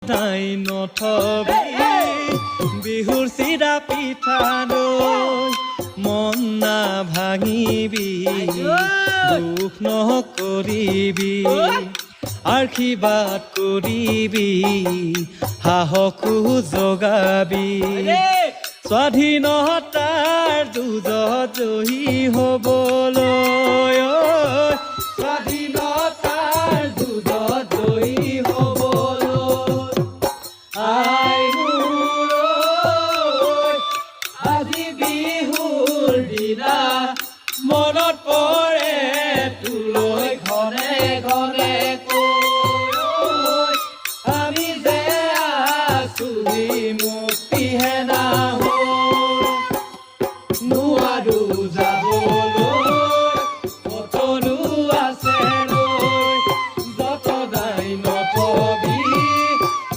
নাই নথবি বিহুৰ চিৰা পিঠা দৈ মন না ভাঙিবি দুখ নকৰিবি আশীৰ্বাদ কৰিবি সাহসো জগাবি স্বাধীনতাৰ যুঁজত জয়ী হ'বলৈ